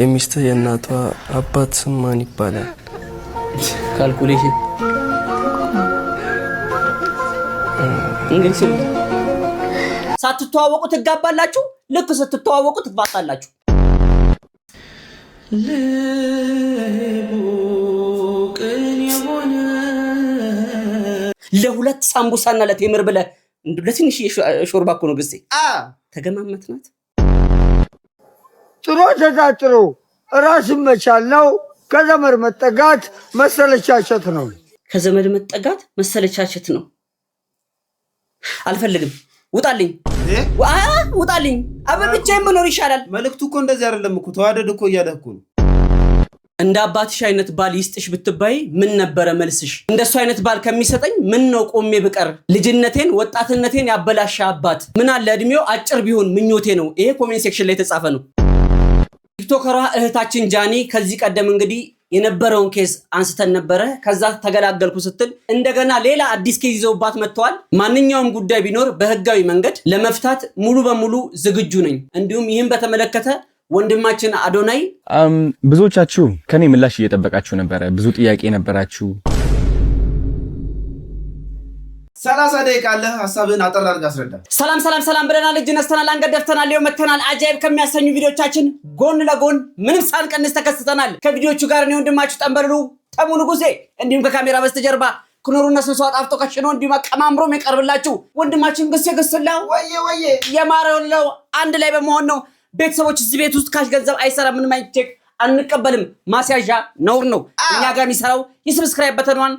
የሚስትህ የእናቷ አባት ስም ማን ይባላል? ካልኩሌሽን እንግዲህ ሳትተዋወቁ ትጋባላችሁ፣ ልክ ስትተዋወቁ ትፋታላችሁ። ለሁለት ሳምቡሳና ለቴምር ብለህ ለትንሽ ሾርባ እኮ ነው ግስቴ ተገማመትናት። ጥሩ ተጣጥሮ ራስን መቻል ነው። ከዘመድ መጠጋት መሰለቻቸት ነው። ከዘመድ መጠጋት መሰለቻቸት ነው። አልፈልግም፣ ውጣልኝ፣ ውጣልኝ። ብቻዬን መኖር ይሻላል። መልእክቱ እኮ እንደዚህ አይደለም እኮ ተዋደድ እኮ እያለህ እኮ ነው። እንደ አባትሽ አይነት ባል ይስጥሽ ብትባይ ምን ነበረ መልስሽ? እንደሱ አይነት ባል ከሚሰጠኝ ምን ነው ቆሜ ብቀር? ልጅነቴን ወጣትነቴን ያበላሻ አባት ምን አለ እድሜው አጭር ቢሆን ምኞቴ ነው። ይሄ ኮሜንት ሴክሽን ላይ የተጻፈ ነው። ቲክቶከሯ እህታችን ጃኒ ከዚህ ቀደም እንግዲህ የነበረውን ኬዝ አንስተን ነበረ። ከዛ ተገላገልኩ ስትል እንደገና ሌላ አዲስ ኬዝ ይዘውባት መጥተዋል። ማንኛውም ጉዳይ ቢኖር በህጋዊ መንገድ ለመፍታት ሙሉ በሙሉ ዝግጁ ነኝ። እንዲሁም ይህን በተመለከተ ወንድማችን አዶናይ ብዙዎቻችሁ ከኔ ምላሽ እየጠበቃችሁ ነበረ። ብዙ ጥያቄ ነበራችሁ። 30 ደቂቃ አለ። ሐሳብህን አጠር አድርገህ አስረዳ። ሰላም ብለናል። እጅ ነስተናል፣ አንገት ደፍተናል፣ ሊዮ መተናል። አጃይብ ከሚያሰኙ ቪዲዮቻችን ጎን ለጎን ምንም ሳንቀንስ ተከስተናል። ከቪዲዮቹ ጋር ነው ወንድማችሁ ጠንበሉ ተሙ ንጉሴ፣ እንዲሁም ከካሜራ በስተጀርባ ክኖሩና ስንሰው አጣፍጦ ከሽኖ እንዲሁም አቀማምሮ የሚቀርብላችሁ ወንድማችን ግሴ ግስላው ወየ የማረውለው አንድ ላይ በመሆን ነው። ቤተሰቦች እዚህ ቤት ውስጥ ካሽ ገንዘብ አይሰራም፣ ምንም አይነት ቼክ አንቀበልም። ማስያዣ ነውር ነው። እኛ ጋር የሚሰራው የሰብስክራይብ በተኗን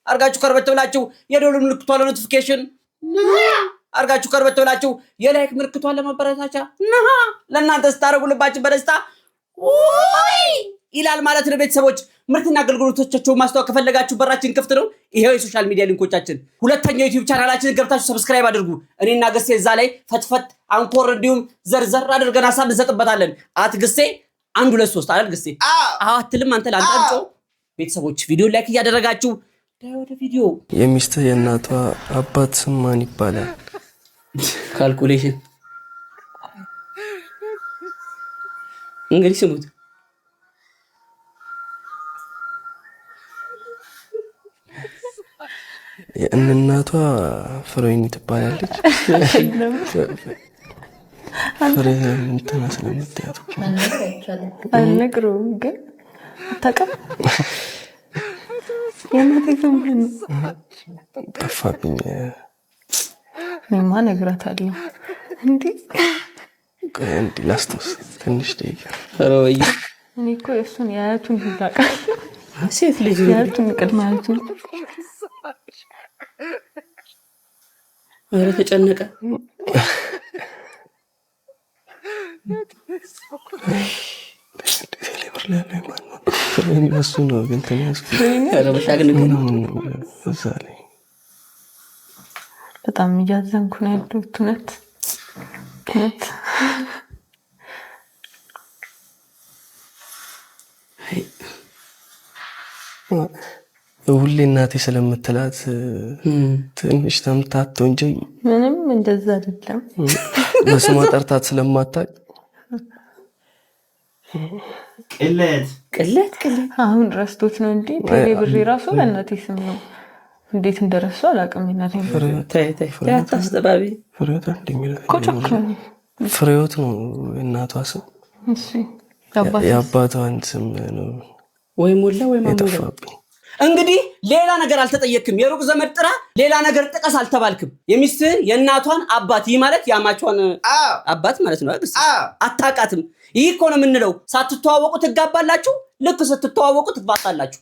አርጋችሁ ከርበት ብላችሁ የደወል ምልክቷን ለኖቲፊኬሽን አርጋችሁ ከርበት ብላችሁ የላይክ ምልክቷን ለማበረታቻ ለእናንተ ስታረጉልባችሁ በደስታ ይላል ማለት ነው። ቤተሰቦች ምርትና አገልግሎቶቻችሁን ማስተዋወቅ ከፈለጋችሁ በራችን ክፍት ነው። ይሄው የሶሻል ሚዲያ ሊንኮቻችን። ሁለተኛው ዩቲዩብ ቻናላችንን ገብታችሁ ሰብስክራይብ አድርጉ። እኔና ግሴ እዛ ላይ ፈትፈት አንኮር እንዲሁም ዘርዘር አድርገን ሐሳብ እንሰጥበታለን። ግሴ 1 2 3 አይደል ግሴ? አትልም አንተ ላንጣንጮ። ቤተሰቦች ቪዲዮ ላይክ እያደረጋችሁ ወደ ቪዲዮ። የሚስትህ የእናቷ አባት ስም ማን ይባላል? ካልኩሌሽን እንግዲህ ስሙት። የእናቷ ፍሬኒ ትባላለች። ፍሬ ምን ትመስላለች? አልነግረውም ግን አታውቅም። የማትይዘው ምን ጠፋብኝ። እኔማ እነግራታለሁ። እንዴ ላስታውስ ትንሽ ደቂቃ። እኔ እኮ የእሱን የአያቱን ይላቃል። ሴት ልጅ የአያቱን ቅድመ አያቱን ኧረ ተጨነቀ። እሱ ነው ግን በጣም እያዘንኩ ነው ያለሁት። እውነት ሁሌ እናቴ ስለምትላት ትንሽ ተምታቶ እንጂ ምንም እንደዛ አይደለም። በስሟ ጠርታት ስለማታውቅ ቅለት አሁን ረስቶት ነው እንዴ? ቴሌ ብሬ ራሱ በእናቴ ስም ነው። እንዴት እንደረሱ አላውቅም። እናቴ አታስተባቢ። ፍሬዎት ነው እናቷ ስም። እሺ የአባቷን ስም ነው ወይ ሞላ ወይ የጠፋብኝ። እንግዲህ ሌላ ነገር አልተጠየቅክም። የሩቅ ዘመድ ጥራ ሌላ ነገር ጥቀስ አልተባልክም። የሚስትህን የእናቷን አባት፣ ይህ ማለት የአማቿን አባት ማለት ነው። አታውቃትም። ይህ እኮ ነው የምንለው። ሳትተዋወቁ ትጋባላችሁ፣ ልክ ስትተዋወቁ ትፋታላችሁ።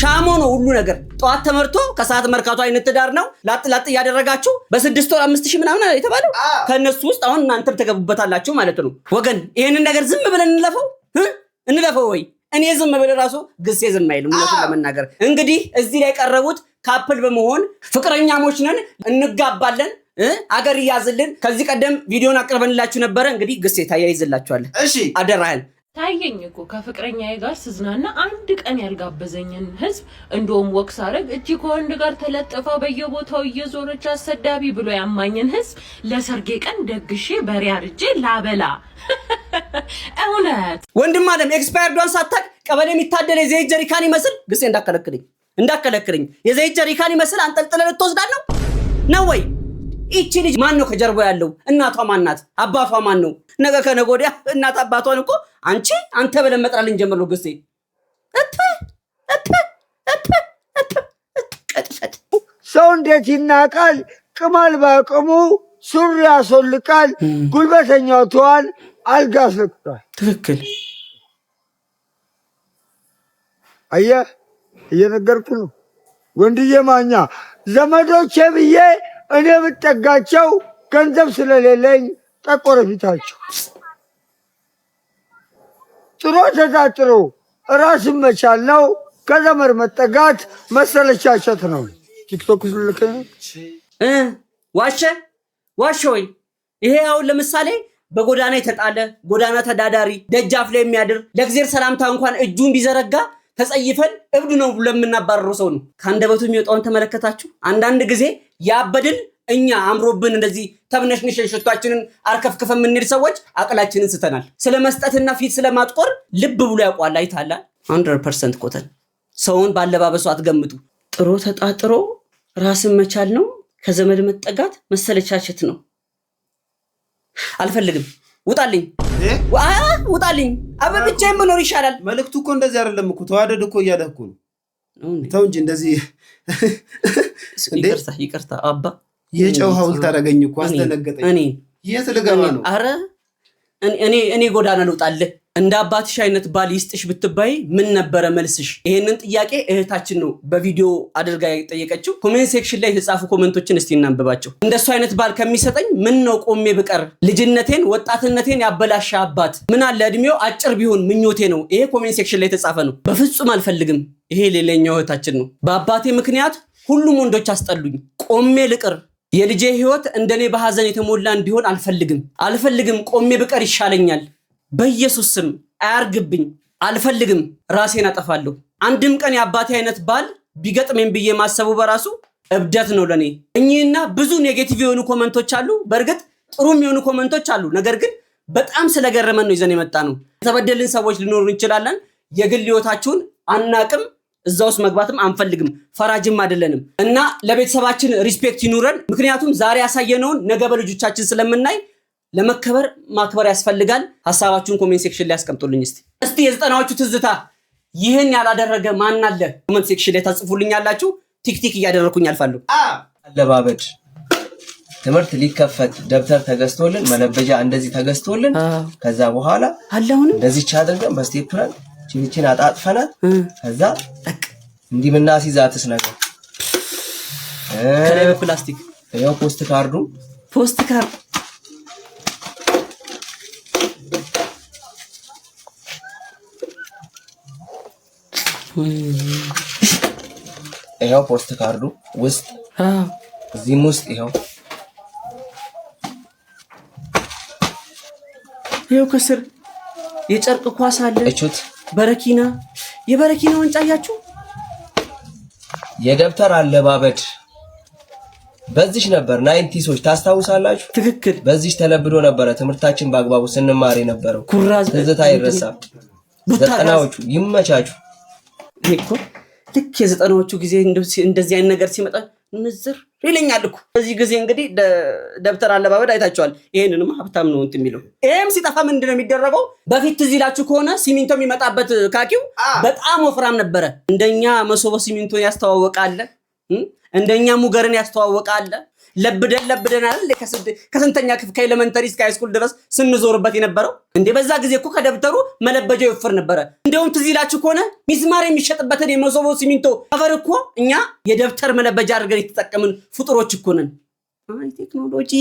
ሻሞ ነው ሁሉ ነገር። ጠዋት ተመርቶ ከሰዓት መርካቶ አይነት ትዳር ነው። ላጥ እያደረጋችሁ በ6 ወር 5000 ምናምን የተባለው ከነሱ ውስጥ አሁን እናንተም ተገቡበታላችሁ ማለት ነው። ወገን ይሄንን ነገር ዝም ብለን እንለፈው ወይ? እኔ ዝም ብለ ራሱ ግሴ ዝም አይልም። እውነቱን ለመናገር እንግዲህ እዚህ ላይ ቀረቡት ካፕል በመሆን ፍቅረኛሞች ነን እንጋባለን አገር ያዝልን። ከዚህ ቀደም ቪዲዮን አቅርበንላችሁ ነበረ። እንግዲህ ግሴ ታያይዝላችኋል። እሺ አደራህን ታየኝ እኮ ከፍቅረኛዬ ጋር ስዝናና አንድ ቀን ያልጋበዘኝን ህዝብ እንደውም ወክስ አረግ እቺ ከወንድ ጋር ተለጥፋ በየቦታው እየዞረች አሰዳቢ ብሎ ያማኝን ህዝብ ለሰርጌ ቀን ደግሼ በሬ አርጄ ላበላ እውነት ወንድም አለም ኤክስፓየርዷን ሳታቅ ቀበሌ የሚታደል የዘይት ጀሪካን ይመስል ግሴ እንዳከለክልኝ የዘይት ጀሪካን ይመስል አንጠልጥለ ልትወስዳት ነው ወይ? እቺ ልጅ ማን ነው ከጀርባው ያለው? እናቷ ማን ናት? አባቷ ማን ነው? ነገ ከነገ ወዲያ እናት አባቷን እኮ አንተ ብለን መጥራልን ጀምሮ ግሴ ሰው እንዴት ይናቃል? ቅማል ባቅሙ ሱሪ ያስወልቃል። ጉልበተኛው ተዋል አልጋ አስለቅቷል። ትክክል። አየህ እየነገርኩ ነው ወንድዬ ማኛ ዘመዶቼ ብዬ እኔ ብጠጋቸው ገንዘብ ስለሌለኝ ጠቆረ ፊታቸው። ጥሮ ተጣጥሮ ራስን መቻል ነው። ከዘመድ መጠጋት መሰለቻቸት ነው። ቲክቶክ ልክ ዋሸ ወይ? ይሄ አሁን ለምሳሌ በጎዳና የተጣለ ጎዳና ተዳዳሪ ደጃፍ ላይ የሚያድር ለእግዚአብሔር ሰላምታ እንኳን እጁን ቢዘረጋ ተጸይፈን እብድ ነው ለምናባረረው ሰው ነው ካንደበቱ የሚወጣውን ተመለከታችሁ? አንዳንድ ጊዜ ያበድን እኛ አምሮብን እንደዚህ ተብነሽንሽን ሽቷችንን አርከፍክፈ የምንሄድ ሰዎች አቅላችንን ስተናል። ስለመስጠትና ፊት ስለማጥቆር ልብ ብሎ ያውቋል። አይታላ 100% ኮተን ሰውን ባለባበሱ አትገምቱ። ጥሮ ተጣጥሮ ራስን መቻል ነው። ከዘመድ መጠጋት መሰለቻቸት ነው። አልፈልግም። ውጣልኝ። ብቻዬን መኖር ይሻላል። መልእክቱ እኮ እንደዚህ አይደለም እኮ ተዋደድ እኮ እያለህ እኮ ነው። ተው እንጂ እንደዚህ ይቅርታ አባ የጨው ሐውልት አደረገኝ እኮ አስደነገጠኝ። የት ልገባ ነው? አረ እኔ ጎዳና ልውጣልህ። እንደ አባትሽ አይነት ባል ይስጥሽ ብትባይ ምን ነበረ መልስሽ? ይሄንን ጥያቄ እህታችን ነው በቪዲዮ አድርጋ የጠየቀችው። ኮሜንት ሴክሽን ላይ የተጻፉ ኮሜንቶችን እስቲ እናንብባቸው። እንደሱ አይነት ባል ከሚሰጠኝ ምን ነው ቆሜ ብቀር፣ ልጅነቴን ወጣትነቴን ያበላሻ አባት ምን አለ እድሜው አጭር ቢሆን ምኞቴ ነው። ይሄ ኮሜንት ሴክሽን ላይ የተጻፈ ነው። በፍጹም አልፈልግም። ይሄ ሌላኛው እህታችን ነው። በአባቴ ምክንያት ሁሉም ወንዶች አስጠሉኝ። ቆሜ ልቅር። የልጄ ህይወት እንደኔ በሐዘን የተሞላ እንዲሆን አልፈልግም። ቆሜ ብቀር ይሻለኛል። በኢየሱስ ስም አያርግብኝ። አልፈልግም። ራሴን አጠፋለሁ። አንድም ቀን የአባቴ አይነት ባል ቢገጥመኝ ብዬ ማሰቡ በራሱ እብደት ነው ለኔ። እኚህና ብዙ ኔጌቲቭ የሆኑ ኮሜንቶች አሉ። በእርግጥ ጥሩም የሆኑ ኮሜንቶች አሉ። ነገር ግን በጣም ስለገረመን ነው ይዘን የመጣ ነው። የተበደልን ሰዎች ሊኖሩ እንችላለን። የግል ህይወታችሁን አናቅም። እዛ ውስጥ መግባትም አንፈልግም። ፈራጅም አይደለንም እና ለቤተሰባችን ሪስፔክት ይኑረን። ምክንያቱም ዛሬ ያሳየነውን ነገ በልጆቻችን ስለምናይ ለመከበር ማክበር ያስፈልጋል። ሐሳባችሁን ኮሜንት ሴክሽን ላይ አስቀምጡልኝ። እስቲ የዘጠናዎቹ ትዝታ ይህን ያላደረገ ማን አለ? ኮሜንት ሴክሽን ላይ ታጽፉልኛላችሁ። ቲክቲክ እያደረኩኝ አልፋለሁ። አለባበድ ትምህርት ሊከፈት ደብተር ተገዝቶልን መለበጃ እንደዚህ ተገዝቶልን ከዛ በኋላ አለሁን እንደዚህ ቻድርገን በስቴፕላር ቺቺን አጣጥፈናት ከዛ እንዲህ ምናስይዛትስ ነገር ከላይ በፕላስቲክ ያው ፖስት ካርድ ይሄው ፖስት ካርዱ ውስጥ እዚህም ውስጥ ይሄው ከስር የጨርቅ ኳስ አለ። እቹት በረኪና የበረኪና ዋንጫ ያያችሁ። የደብተር አለባበድ በዚህ ነበር 90ሶች ታስታውሳላችሁ? ትክክል። በዚህ ተለብዶ ነበር ትምህርታችን በአግባቡ ስንማር የነበረው። ኩራዝ ትዝታ አይረሳም። ዘጠናዎቹ ይመቻቹ። እኮ ልክ የዘጠናዎቹ ጊዜ እንደዚህ አይነት ነገር ሲመጣ ንዝር ይለኛል እኮ። በዚህ ጊዜ እንግዲህ ደብተር አለባበድ አይታችኋል። ይሄንንም ሀብታም ነው እንት የሚለው። ይሄም ሲጠፋ ምንድነው የሚደረገው? በፊት ትዝ ይላችሁ ከሆነ ሲሚንቶ የሚመጣበት ካኪው በጣም ወፍራም ነበረ። እንደኛ መሶቦ ሲሚንቶ ያስተዋወቃለ፣ እንደኛ ሙገርን ያስተዋወቃለ። ለብደን አይደል ከስንተኛ ክፍል ከኤሌመንተሪ እስከ ሃይስኩል ድረስ ስንዞርበት የነበረው እንዴ። በዛ ጊዜ እኮ ከደብተሩ መለበጃው ይወፍር ነበረ። እንደውም ትዝ ይላችሁ ከሆነ ሚስማር የሚሸጥበትን የመሶቦ ሲሚንቶ ከቨር እኮ እኛ የደብተር መለበጃ አድርገን የተጠቀምን ፍጡሮች እኮ ነን። አይ ቴክኖሎጂ።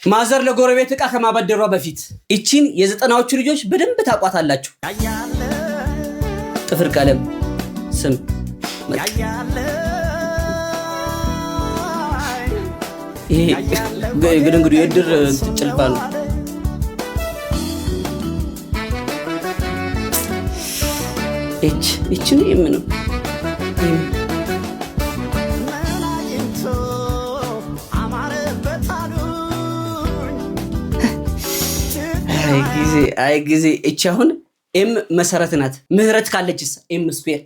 ማዘር ለጎረቤት ዕቃ ከማበደሯ በፊት እቺን የዘጠናዎቹ ልጆች በደንብ ታቋታላችሁ። ጥፍር ቀለም ስም ይሄ እንግዲህ የድር ጭልፋ ነው። እቺ ነው የምነው አይ ጊዜ እቺ አሁን ኤም መሰረት ናት። ምህረት ካለችስ ኤም ስኩዌር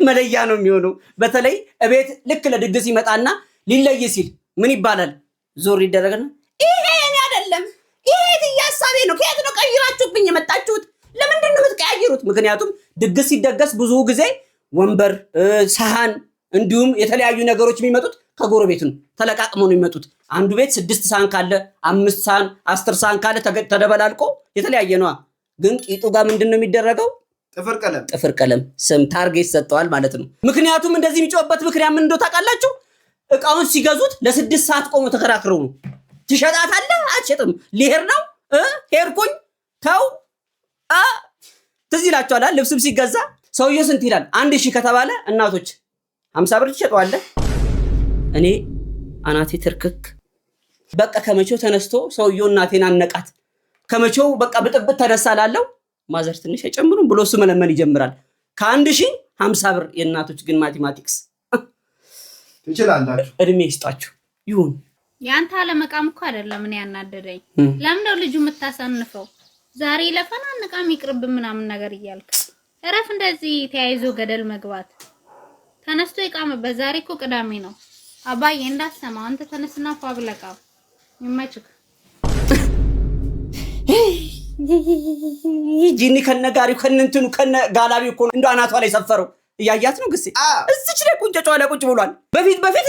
መለያ ነው የሚሆነው። በተለይ እቤት ልክ ለድግስ ይመጣና ሊለይ ሲል ምን ይባላል? ዞር ይደረግና ይሄ እኔ አይደለም ይሄ ትያሳቤ ነው። ከየት ነው ቀይራችሁብኝ የመጣችሁት? ለምንድን ነው የምትቀያይሩት? ምክንያቱም ድግስ ሲደገስ ብዙ ጊዜ ወንበር፣ ሰሃን እንዲሁም የተለያዩ ነገሮች የሚመጡት ከጎረቤት ነው። ተለቃቅመው ነው የሚመጡት። አንዱ ቤት 6 ሰሃን ካለ 5 ሰሃን 10 ሰሃን ካለ ተደበላልቆ የተለያየ ነው። ግን ቂጡ ጋር ምንድነው የሚደረገው? ጥፍር ቀለም ስም ታርጌት ሰጠዋል ማለት ነው። ምክንያቱም እንደዚህ የሚጮህበት ምክንያት ምን እንደው ታውቃላችሁ? እቃውን ሲገዙት ለ6 ሰዓት ቆሞ ተከራክረው ነው። ትሸጣታለህ? አትሸጥም? ሊሄድ ነው? ሄድኩኝ ተው ትዝ ይላችኋል። ልብስም ሲገዛ ሰውየው ስንት ይላል? 1000 ከተባለ እናቶች 50 ብር ትሸጠዋለህ። እኔ አናቴ ትርክክ በቃ ከመቼው ተነስቶ ሰውየው እናቴን አነቃት። ከመቼው በቃ ብጥብጥ ተነሳላለው። ማዘር ትንሽ አይጨምሩም ብሎ እሱ መለመን ይጀምራል። ከ1000 50 ብር። የእናቶች ግን ማቴማቲክስ ትችላላችሁ። እድሜ ይስጣችሁ። ይሁን ያንተ አለመቃም እኮ አይደለም እኔ ያናደደኝ። ለምን ነው ልጁ የምታሳንፈው? ዛሬ ለፈናንቃም ይቅርብ ምናምን ነገር እያልክ እረፍ። እንደዚህ ተያይዞ ገደል መግባት ተነስቶ ይቃምበት። ዛሬ እኮ ቅዳሜ ነው። አባዬ እንዳሰማ አንተ ተነስና ፋብለቃ ይመችክ። ጂኒ ከነጋሪው ከነንትኑ ከነጋላቢው እኮ እንደ አናቷ ላይ ሰፈረው። እያያት ነው ግሴ እዚች ላይ ቁንጨጫ ላይ ቁጭ ብሏል። በፊት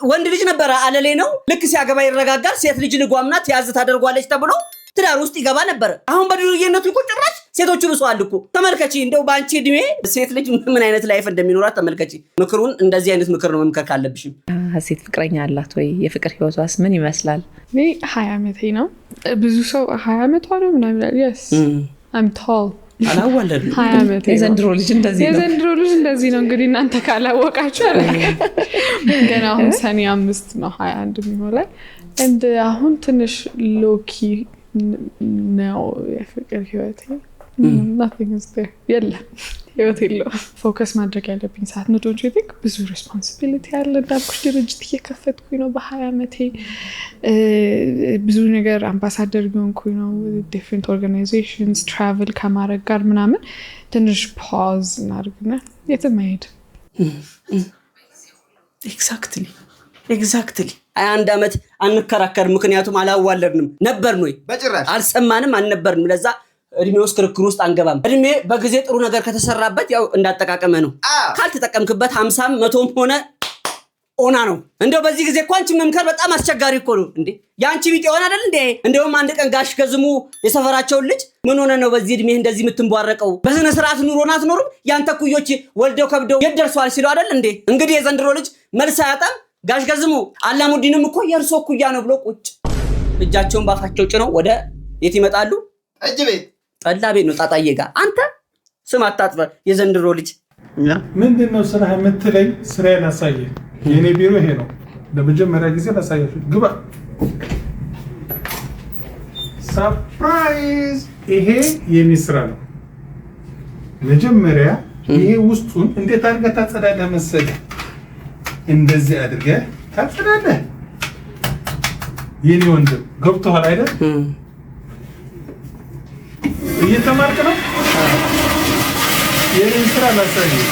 ወንድ ልጅ ነበረ አለሌ ነው። ልክ ሲያገባ ይረጋጋል። ሴት ልጅ ልጓምና ትያዝ ታደርጓለች ተብሎ ትዳር ውስጥ ይገባ ነበር። አሁን በዱርዬነቱ እኮ ጭራሽ ሴቶቹ ብሰዋል እኮ። ተመልከቺ፣ እንደው ባንቺ እድሜ ሴት ልጅ ምን አይነት ላይፍ እንደሚኖራት ተመልከቺ። ምክሩን እንደዚህ አይነት ምክር ነው መምከር ካለብሽም። ሴት ፍቅረኛ አላት ወይ? የፍቅር ህይወቷስ ምን ይመስላል? እኔ 20 ዓመቴ ነው። ብዙ ሰው 20 ዓመቷ ነው ምናምን ይላል። yes I'm tall አላወለድ 20 ዓመቴ ነው። የዘንድሮ ልጅ እንደዚህ ነው። እንግዲህ እናንተ ካላወቃችሁ ገና አሁን ሰኔ 5 ነው 21 የሚሞላል። and አሁን ትንሽ ሎኪ ነው የፍቅር ህይወቴ። nothing is there የለም ህይወት የለውም። ፎከስ ማድረግ ያለብኝ ሰዓት ነው። don't you think? ብዙ ሬስፖንሲቢሊቲ አለ። እንዳልኩሽ ድርጅት እየከፈትኩኝ ነው በ20 ዓመቴ። ብዙ ነገር አምባሳደር ቢሆንኩኝ ነው። ዲፍረንት ኦርጋናይዜሽንስ ትራቨል ከማድረግ ጋር ምናምን ትንሽ ፓውዝ እናድርግና የትም መሄድ። ኤግዛክትሊ 21 ዓመት አንከራከር። ምክንያቱም አላዋለድንም ነበርን ወይ በጭራሽ አልሰማንም አልነበርንም። ለዛ እድሜ ውስጥ ክርክር ውስጥ አንገባም። እድሜ በጊዜ ጥሩ ነገር ከተሰራበት ያው እንዳጠቃቀመ ነው። ካልተጠቀምክበት 50 100 ሆነ ኦና ነው። እንደው በዚህ ጊዜ እኮ አንቺ መምከር በጣም አስቸጋሪ እኮ ነው እንዴ። ያንቺ ቢጤ ሆነ አይደል እንዴ? እንደውም አንድ ቀን ጋሽ ገዝሙ የሰፈራቸውን ልጅ ምን ሆነ ነው በዚህ እድሜ እንደዚህ የምትንቧረቀው? በስነ ስርዓት ኑሮና አትኖርም? ያንተ ኩዮች ወልደው ከብደው የደርሷል ሲሉ አይደል እንዴ? እንግዲህ የዘንድሮ ልጅ መልስ አያጣም። ጋሽ ገዝሙ አላሙዲንም እኮ የእርሶ ኩያ ነው ብሎ ቁጭ እጃቸውን ባፋቸው ጭነው ወደ የት ይመጣሉ? እጅ ቤት ጠላ ቤት ነው ጣጣዬ ጋር። አንተ ስም አታጥፈ የዘንድሮ ልጅ። ምንድነው ስራ የምትለኝ? ስራዬን አሳየኝ። የኔ ቢሮ ይሄ ነው። ለመጀመሪያ ጊዜ ላሳያችሁ። ግባ። ሰርፕራይዝ! ይሄ የኔ ስራ ነው። መጀመሪያ ይሄ ውስጡን እንዴት አድርገህ ታጸዳለህ መሰለህ? እንደዚህ አድርገህ ታጸዳለህ። የኔ ወንድም ገብቶሃል አይደል? እየተማርክ ነው። የኔን ስራ ላሳየህ።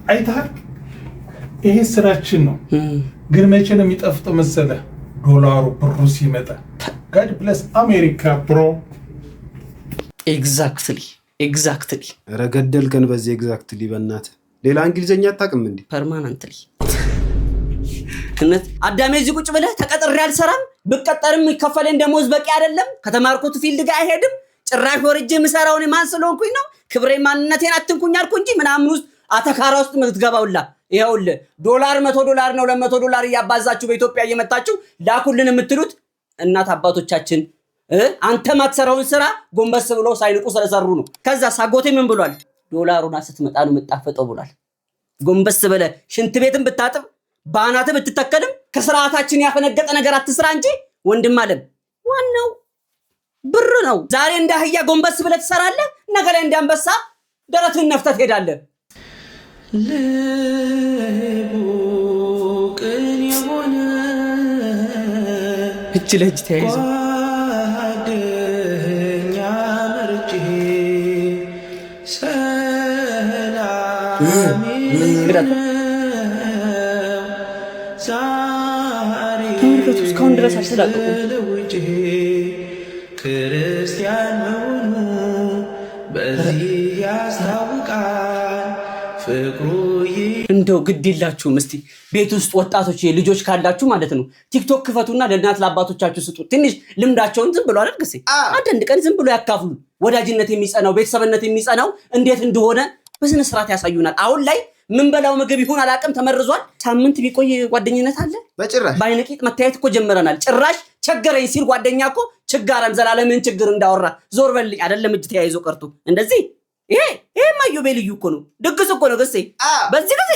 አይተሃል? ይሄ ስራችን ነው። ግን መቼ ነው የሚጠፍጠው መሰለህ? ዶላሩ ብሩ ሲመጣ። ጋድ ብለስ አሜሪካ ብሮ። ኤግዛክትሊ ረገደልከን በዚህ ኤግዛክትሊ። በእናትህ ሌላ እንግሊዘኛ አታውቅም እንዴ? ፐርማነንትሊ እነት አዳሜ እዚህ ቁጭ ብለህ ተቀጥሬ አልሰራም፣ ብቀጠርም ይከፈለኝ ደሞዝ በቂ አይደለም፣ ከተማርኩት ፊልድ ጋር አይሄድም፣ ጭራሽ ወርጄ የምሰራው እኔ ማን ስለሆንኩኝ ነው፣ ክብሬ ማንነቴን አትንኩኝ አልኩ እንጂ ምናምን ውስጥ አተካራ ውስጥ የምትገባውላ። ይኸውልህ $100 $200 ነው $100 እያባዛችሁ በኢትዮጵያ እየመጣችሁ ላኩልን የምትሉት እናት አባቶቻችን አንተ ማትሰራውን ስራ ጎንበስ ብሎ ሳይንቁ ስለሰሩ ነው። ከዛ ሳጎቴ ምን ብሏል? ዶላሩን ስትመጣ ነው የምጣፈጠው ብሏል። ጎንበስ በለ ሽንት ቤትን ብታጥብ ባናተ ብትተከልም ከስርዓታችን ያፈነገጠ ነገር አትስራ እንጂ ወንድም አለም ዋናው ብር ነው። ዛሬ እንደ አህያ ጎንበስ ብለ ትሰራለህ፣ ነገ ላይ እንደ አንበሳ ደረትህን ነፍተህ ትሄዳለህ። ልቡቅን የሆነ እጅ ለእጅ ተያይዞ ጓደኛ መርጬ ሰላም ተመልከቱ፣ እስካሁን ድረስ አልተላቀቁም። ክርስቲያን መሆኑ በዚህ ያስታውቃል ፍቅሩ። እንደው ግድ የላችሁም እስቲ ቤት ውስጥ ወጣቶች ልጆች ካላችሁ ማለት ነው ቲክቶክ ክፈቱና ለእናት ለአባቶቻችሁ ስጡ። ትንሽ ልምዳቸውን ዝም ብሎ አደርግሴ አንድ ቀን ዝም ብሎ ያካፍሉ። ወዳጅነት የሚጸናው ቤተሰብነት የሚጸናው እንዴት እንደሆነ በስነ ስርዓት ያሳዩናል። አሁን ላይ ምን በላው ምግብ ይሁን አላቅም ተመርዟል። ሳምንት ቢቆይ ጓደኝነት አለ በጭራሽ። ባይነቂጥ መታየት እኮ ጀመረናል። ጭራሽ ቸገረኝ ሲል ጓደኛ እኮ ችጋራም ዘላለምን ችግር እንዳወራ ዞር በልኝ አይደለም እጅ ተያይዞ ቀርቶ እንደዚህ ይሄ ማዮ በልዩ እኮ ነው። ድግስ እኮ ነው ገሴ በዚህ ጊዜ።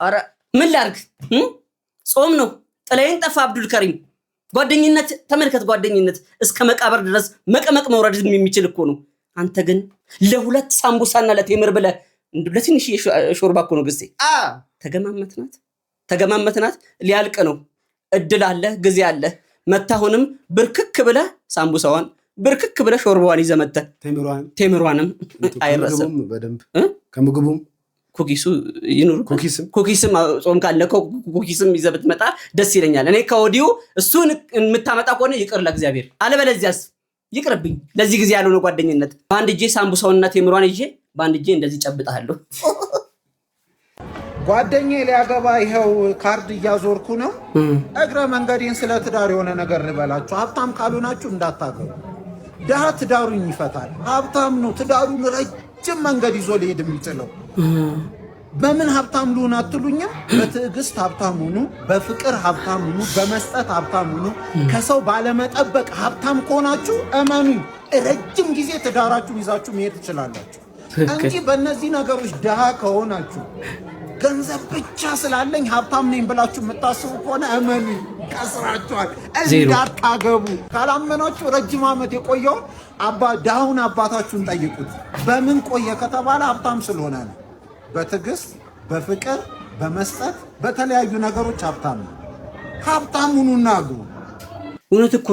አረ ምን ላርግ ጾም ነው። ጥላዬን ጠፋ አብዱል ከሪም። ጓደኝነት ተመልከት፣ ጓደኝነት እስከ መቃብር ድረስ መቀመቅ መውረድ የሚችል እኮ ነው። አንተ ግን ለሁለት ሳምቡሳና ለቴምር ብለህ ለትንሽ ሾርባ እኮ ነው ገሴ። ተገማመትናት ሊያልቅ ነው። እድል አለ ጊዜ አለ። መታሁንም ብርክክ ብለህ ሳምቡሳዋን ብርክክ ብለህ ሾርባዋን ይዘህ መተህ ቴምሯንም አይረሳም በደንብ ከምግቡም ኩኪሱ ይኑር። ኩኪስም ጾም ካለ ኩኪስም ይዘህ ብትመጣ ደስ ይለኛል። እኔ ከወዲሁ እሱን የምታመጣ ከሆነ ይቅር ለእግዚአብሔር፣ አለበለዚያስ ይቅርብኝ። ለዚህ ጊዜ ያልሆነ ጓደኝነት። በአንድ እጄ ሳምቡሳውንና ቴምሯን ይዤ በአንድ እጄ እንደዚህ ጨብጣለሁ። ጓደኛዬ ሊያገባ ይኸው ካርድ እያዞርኩ ነው። እግረ መንገዴን ስለ ትዳር የሆነ ነገር ልበላችሁ። ሀብታም ካልሆናችሁ እንዳታገቡ። ድሃ ትዳሩን ይፈታል። ሀብታም ነው ትዳሩን ረጅም መንገድ ይዞ ሊሄድ የሚችለው። በምን ሀብታም ልሁን አትሉኝም? በትዕግስት ሀብታም ሁኑ፣ በፍቅር ሀብታም ሁኑ፣ በመስጠት ሀብታም ሁኑ። ከሰው ባለመጠበቅ ሀብታም ከሆናችሁ እመኑኝ ረጅም ጊዜ ትዳራችሁን ይዛችሁ መሄድ ትችላላችሁ እንጂ በእነዚህ ነገሮች ድሃ ከሆናችሁ ገንዘብ ብቻ ስላለኝ ሀብታም ነኝ ብላችሁ የምታስቡ ከሆነ እመኑኝ ከስራችኋል። እንዳታገቡ። ካላመናችሁ ረጅም ዓመት የቆየውን ድሃውን አባታችሁን ጠይቁት። በምን ቆየ ከተባለ ሀብታም ስለሆነ ነው። በትዕግስት በፍቅር በመስጠት በተለያዩ ነገሮች ሀብታም ነው። ሀብታም ሁኑና አግቡ። እውነት እኮ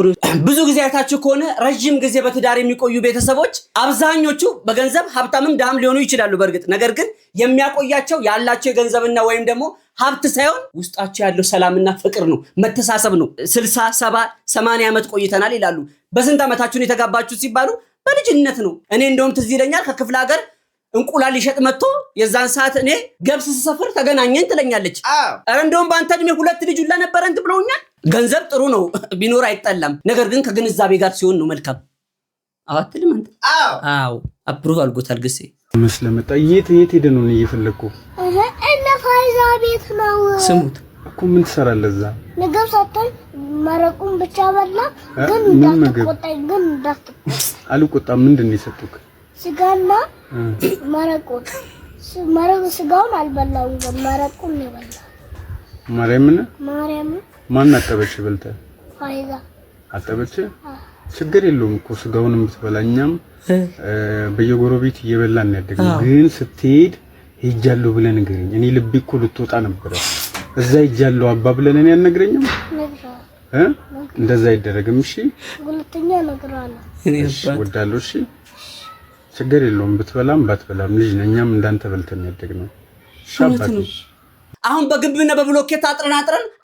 ብዙ ጊዜ አይታችሁ ከሆነ ረጅም ጊዜ በትዳር የሚቆዩ ቤተሰቦች አብዛኞቹ በገንዘብ ሀብታምም ድሃም ሊሆኑ ይችላሉ በእርግጥ። ነገር ግን የሚያቆያቸው ያላቸው የገንዘብና ወይም ደግሞ ሀብት ሳይሆን ውስጣቸው ያለው ሰላምና ፍቅር ነው፣ መተሳሰብ ነው። 60 70 80 ዓመት ቆይተናል ይላሉ። በስንት ዓመታችሁን የተጋባችሁ ሲባሉ በልጅነት ነው። እኔ እንደውም ትዝ ይለኛል ከክፍለ ሀገር እንቁላል ይሸጥ መጥቶ የዛን ሰዓት እኔ ገብስ ስሰፍር ተገናኘን ትለኛለች። ኧረ እንደውም በአንተ እድሜ 2 ልጅ ሁላ ነበረ እንትን ብለውኛል። ገንዘብ ጥሩ ነው ቢኖር አይጠላም። ነገር ግን ከግንዛቤ ጋር ሲሆን ነው መልካም። አትልም አንተ? አዎ አፕሩቭ አልጎታል ግሴ መስለመጣ የት ሄደ ነው እየፈለኩ እነ ፋይዛ ቤት ነው። ስሙት እኮ ምን ትሰራለህ እዛ? ምግብ ሰጥተን መረቁን ብቻ በላ። ግን እንዳትቆጣኝ ግን አልቆጣም። ምንድን ነው የሰጡክ? ስጋና መረቁን። ስጋውን አልበላውም ግን መረቁን ነው የበላው። ማርያም ማን አጠበች በልተህ? ፋይዛ አጠበች። ችግር የለውም እኮ ስጋውን የምትበላኛም በየጎረቤት እየበላን ያደግነው። ግን ስትሄድ ሄጃለሁ ብለህ ንገረኝ። እኔ ልቤ እኮ ልትወጣ ነበረ። እዛ ሄጃለሁ አባ ብለህ እኔ አልነግረኝም? እንደዛ አይደረግም። እሺ ሁለተኛ እነግርሃለሁ። እሺ ወዳለሁ። እሺ ችግር የለውም ብትበላም ባትበላም ልጅ ነኝ። እኛም እንዳንተ በልተን ያደግነው። ሻባቲ አሁን በግብና በብሎኬት አጥረን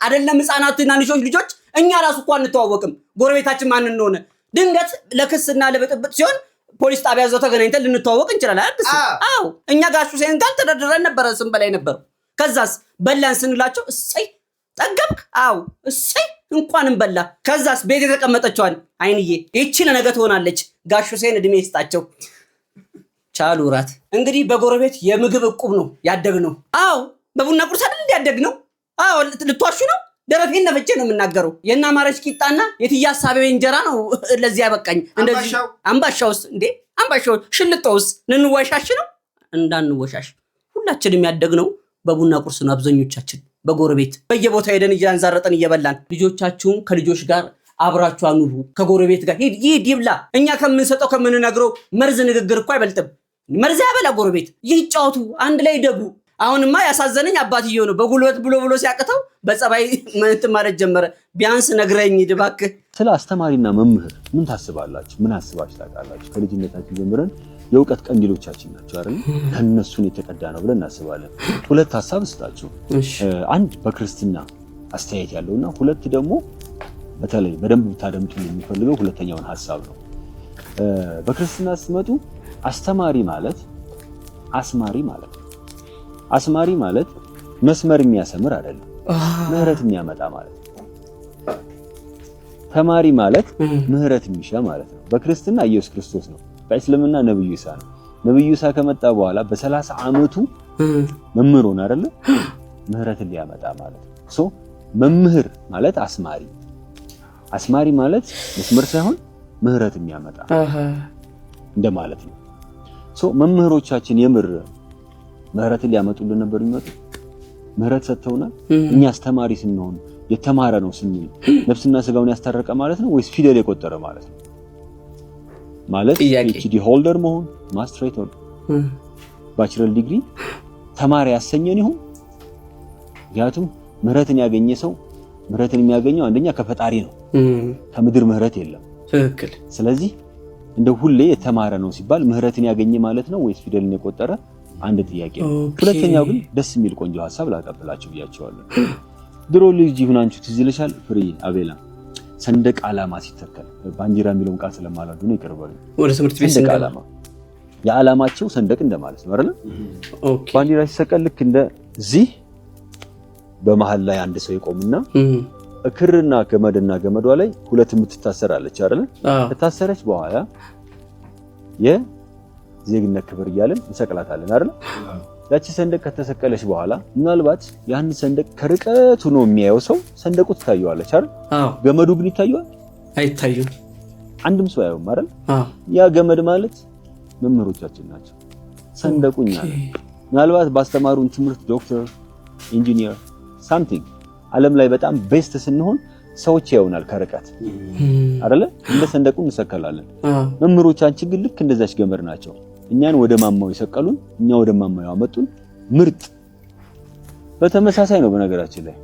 አይደለም ህፃናትና ልጆች እኛ ራሱ እንኳን እንተዋወቅም። ጎረቤታችን ማን እንደሆነ ድንገት ለክስና ለብጥብጥ ሲሆን ፖሊስ ጣቢያ ዘው ተገናኝተን ልንተዋወቅ እንችላለን። አዎ እኛ ጋር ሱሴን ጋር ተደርድረን ነበር ስም በላይ ነበር። ከዛስ በላን ስንላቸው እሰይ ጠገብክ? አዎ እሰይ እንኳንም በላ። ከዛስ ቤት የተቀመጠችዋን አይንዬ እቺ ለነገ ትሆናለች። ጋሽ ሁሴን እድሜ ይስጣቸው ቻሉራት። እንግዲህ በጎረቤት የምግብ ዕቁብ ነው ያደግነው። አዎ በቡና ቁርስ አይደል ያደግነው? አዎ ልትዋሹ ነው? ደረቴን ነፍቼ ነው የምናገረው። የና ማረች ቂጣና የትያስ አበበ እንጀራ ነው ለዚህ ያበቃኝ። እንደዚህ አምባሻውስ እንዴ አምባሻው ሽልጦውስ ልንወሻሽ ነው? እንዳንወሻሽ። ሁላችንም ያደግነው በቡና ቁርስ ነው አብዛኞቻችን በጎረቤት በየቦታው ሄደን እያንዛረጠን እየበላን ልጆቻችሁን ከልጆች ጋር አብራችሁ አኑሩ ከጎረቤት ጋር ሂድ ይብላ እኛ ከምንሰጠው ከምንነግረው መርዝ ንግግር እኮ አይበልጥም መርዝ ያበላ ጎረቤት ይጫወቱ አንድ ላይ ደጉ አሁንማ ያሳዘነኝ አባትየው ነው በጉልበት ብሎ ሲያቀተው በጸባይ ምንት ማለት ጀመረ ቢያንስ ነግረኝ ድባክ ስለ አስተማሪና መምህር ምን ታስባላችሁ ምን አስባችሁ ታውቃላችሁ ከልጅነታችን ጀምረን የውቀት ቀንዲሎቻችን ናቸው አይደል ከነሱን የተቀዳ ነው ብለን እናስባለን ሁለት ሐሳብ ስጣችሁ አንድ በክርስትና አስተያየት ያለውና ሁለት ደግሞ በተለይ በደንብ ታደምጡ የሚፈልገው ሁለተኛውን ሐሳብ ነው በክርስትና ሲመጡ አስተማሪ ማለት አስማሪ ማለት አስማሪ ማለት መስመር የሚያሰምር አይደለም ምህረት የሚያመጣ ማለት ተማሪ ማለት ምህረት የሚሻ ማለት ነው በክርስትና ኢየሱስ ክርስቶስ ነው በእስልምና ነብዩ ኢሳ ነው ነብዩ ኢሳ ከመጣ በኋላ በ30 አመቱ መምህር ሆነ አይደል ምህረትን ሊያመጣ ማለት ሶ መምህር ማለት አስማሪ ማለት መስመር ሳይሆን ምህረት የሚያመጣ እንደማለት ነው ሶ መምህሮቻችን የምር ምህረትን ሊያመጡልን ነበር የሚመጡ ምህረት ሰጥተውናል እኛ አስተማሪ ስንሆን የተማረ ነው ስንል ነፍስና ስጋውን ያስተረቀ ማለት ነው ወይስ ፊደል የቆጠረ ማለት ነው ማለት PhD ሆልደር መሆን ማስተሬት ኦር ባችለር ዲግሪ ተማሪ ያሰኘን ይሁን ያቱም ምህረትን ያገኘ ሰው ምህረትን የሚያገኘው አንደኛ ከፈጣሪ ነው ከምድር ምህረት የለም ትክክል ስለዚህ እንደ ሁሌ የተማረ ነው ሲባል ምህረትን ያገኘ ማለት ነው ወይስ ፊደልን የቆጠረ አንድ ጥያቄ ነው ሁለተኛው ግን ደስ የሚል ቆንጆ ሐሳብ ላቀበላችሁ ብያቸዋለሁ ድሮ ልጅ ይሁናንቹ ትዝ ይልሻል ፍሪ አቤላ ሰንደቅ ዓላማ ሲተከል ባንዲራ የሚለውን ቃል ስለማላዱ ነው ይቀርባሉ ወደ ትምህርት ቤት ሰንደቅ ዓላማ የዓላማቸው ሰንደቅ እንደማለት ነው አይደል ኦኬ ባንዲራ ሲሰቀል ልክ እንደዚህ በመሃል ላይ አንድ ሰው ይቆምና እክርና ገመዷ ላይ ሁለት የምትታሰራለች አይደል ተታሰረች በኋላ የዜግነት ክብር እያለን እንሰቅላታለን አይደል ያቺ ሰንደቅ ከተሰቀለች በኋላ ምናልባት ያን ሰንደቅ ከርቀቱ ነው የሚያየው ሰው ሰንደቁ ትታየዋለች አይደል ገመዱ ግን ይታየዋል አይታየም አንድም ሰው ያየው አይደል ያ ገመድ ማለት መምህሮቻችን ናቸው ሰንደቁኛ ምናልባት ባስተማሩን ትምህርት ዶክተር ኢንጂነር something ዓለም ላይ በጣም ቤስት ስንሆን ሰዎች ያዩናል ከርቀት አይደል እንደ ሰንደቁ እንሰከላለን መምህሮቻችን ግን ልክ እንደዛች ገመድ ናቸው እኛን ወደ ማማው ይሰቀሉን እኛ ወደ ማማው ያመጡን ምርጥ በተመሳሳይ ነው በነገራችን ላይ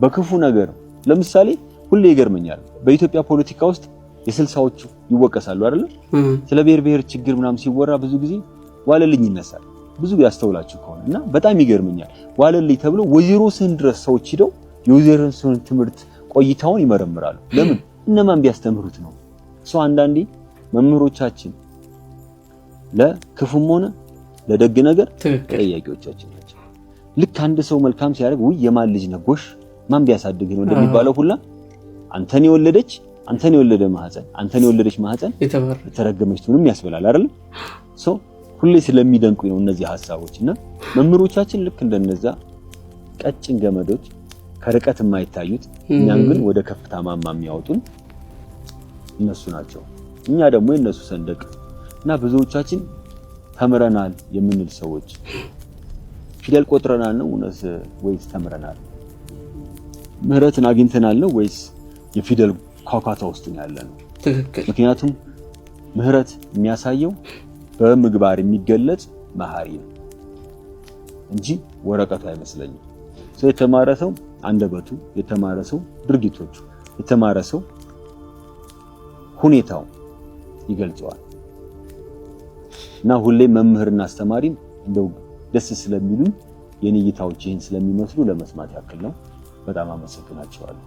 በክፉ ነገር ለምሳሌ ሁሌ ይገርመኛል በኢትዮጵያ ፖለቲካ ውስጥ የ60ዎቹ ይወቀሳሉ አይደል ስለ ብሔር ችግር ምናምን ሲወራ ብዙ ጊዜ ዋለልኝ ይነሳል ብዙ ያስተውላችሁ ከሆነና በጣም ይገርመኛል ዋለልኝ ተብሎ ወይዘሮ ስን ድረስ ሰዎች ሄደው የወይዘሮን ስን ትምህርት ቆይታውን ይመረምራሉ ለምን እነማን ቢያስተምሩት ነው ሰው አንዳንዴ መምህሮቻችን ለክፉም ሆነ ለደግ ነገር ተጠያቂዎቻችን ናቸው ልክ አንድ ሰው መልካም ሲያደርግ ወይ የማን ልጅ ነው ጎሽ ማን ቢያሳድግ ነው እንደሚባለው ሁላ አንተን የወለደ ማህፀን አንተን የወለደች ማህፀን የተረገመች ትሁንም ያስበላል አይደል ሶ ሁሌ ስለሚደንቁኝ ነው እነዚህ ሐሳቦችና መምህሮቻችን ልክ እንደነዛ ቀጭን ገመዶች ከርቀት የማይታዩት እኛን ግን ወደ ከፍታ ማማ የሚያወጡን እነሱ ናቸው እኛ ደግሞ የነሱ ሰንደቅ እና ብዙዎቻችን ተምረናል የምንል ሰዎች ፊደል ቆጥረናል ነው ወይስ ተምረናል ምህረትን አግኝተናል ነው ወይስ የፊደል ኳኳታ ውስጥ ነው ያለነው ትክክል ምክንያቱም ምህረት የሚያሳየው በምግባር የሚገለጽ መሐሪ ነው እንጂ ወረቀቱ አይመስለኝም ሰው የተማረ ሰው አንደበቱ የተማረ ሰው ድርጊቶቹ የተማረ ሰው ሁኔታው ይገልጸዋል እና ሁሌ መምህርና አስተማሪም እንደው ደስ ስለሚሉኝ የኔይታዎች ይሄን ስለሚመስሉ ለመስማት ያክል ነው በጣም አመሰግናቸዋለሁ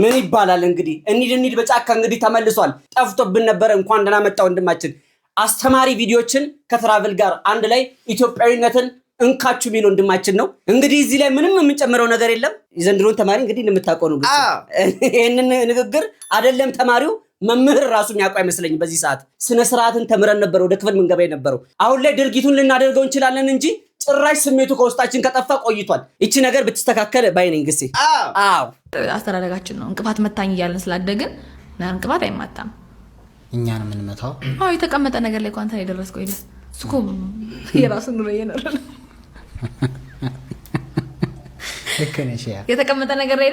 ምን ይባላል እንግዲህ እንሂድ በጫካ እንግዲህ ተመልሷል ጠፍቶብን ነበር እንኳን ደህና መጣ ወንድማችን አስተማሪ ቪዲዮችን ከትራቭል ጋር አንድ ላይ ኢትዮጵያዊነትን እንካቹ ሚል ወንድማችን ነው እንግዲህ እዚህ ላይ ምንም የምንጨምረው ነገር የለም ዘንድሮን ተማሪ እንግዲህ እንደምታውቀው ነው ይሄንን ንግግር አይደለም ተማሪው መምህር ራሱ የሚያውቀው አይመስለኝም በዚህ ሰዓት ስነ ስርዓትን ተምረን ነበር ወደ ክፍል መንገባ የነበረው አሁን ላይ ድርጊቱን ልናደርገው እንችላለን እንጂ ጭራሽ ስሜቱ ከውስጣችን ከጠፋ ቆይቷል እቺ ነገር ብትስተካከለ ባይነኝ ግሴ አዎ አስተዳደጋችን ነው እንቅፋት መታኝ ይያልን ስላደግን እንቅፋት አይማታም እኛን ምን መታው የተቀመጠ ነገር ላይ ኳንታ የደረስከው ይደስ ስኮ የራስን ነው የነረለ ለከነሽ ያ የተቀመጠ ነገር ላይ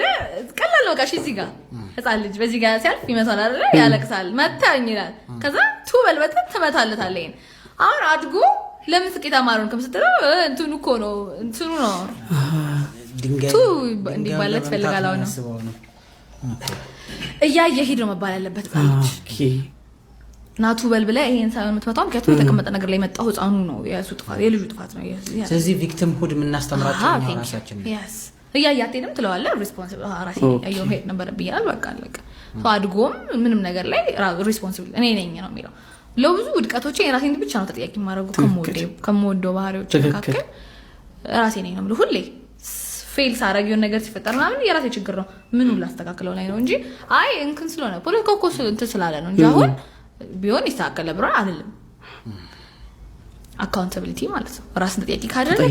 ቀላል ነው። ጋሽ እዚህ ጋር ህፃን ልጅ በዚህ ጋር ሲያልፍ ይመታል አይደል? ያለቅሳል፣ መታኝ ይላል። ከዛ ቱ በልበተ ተመታለታለህ። አሁን አድጎ ለምን ስኬታማ ነው ከምስትለው እንትኑ እኮ ነው እንትኑ ነው ድንጋይ ቱ እንዲባለት ፈልጋል። አሁን እያየ ሄድ ነው መባል ያለበት ጻልጅ ናቱ በልብለ ይሄን ሳይሆን ምትመጣው ምክንያቱም የተቀመጠ ነገር ላይ መጣው ህፃኑ ነው የሱ ጥፋት የልጁ ጥፋት ነው። ስለዚህ ቪክቲም ሁድ ምናስተምራቸው ነው ራሳችን yes እያያቴንም ትለዋለህ ሪስፖንሲብል ራሴ አየው ሄድ ነበር ብያል በቃ አለቀ። አድጎም ምንም ነገር ላይ ሪስፖንሲብል እኔ ነኝ ነው የሚለው። ለብዙ ውድቀቶቼ የራሴን ብቻ ነው ተጠያቂ ማድረግ ከመወደው ባህሪዎች መካከል ራሴ ነኝ ነው ሁሌ ፌል ሳረግ የሆነ ነገር ሲፈጠር ማለት የራሴ ችግር ነው ምኑ ላስተካክለው ላይ ነው እንጂ አይ እንክን ስለሆነ ፖለቲካው እኮ እንትን ስላለ ነው እንጂ አሁን ቢሆን ይስተካከለ ብራ አይደለም። አካውንታቢሊቲ ማለት ነው ራስን ተጠያቂ ካደረገ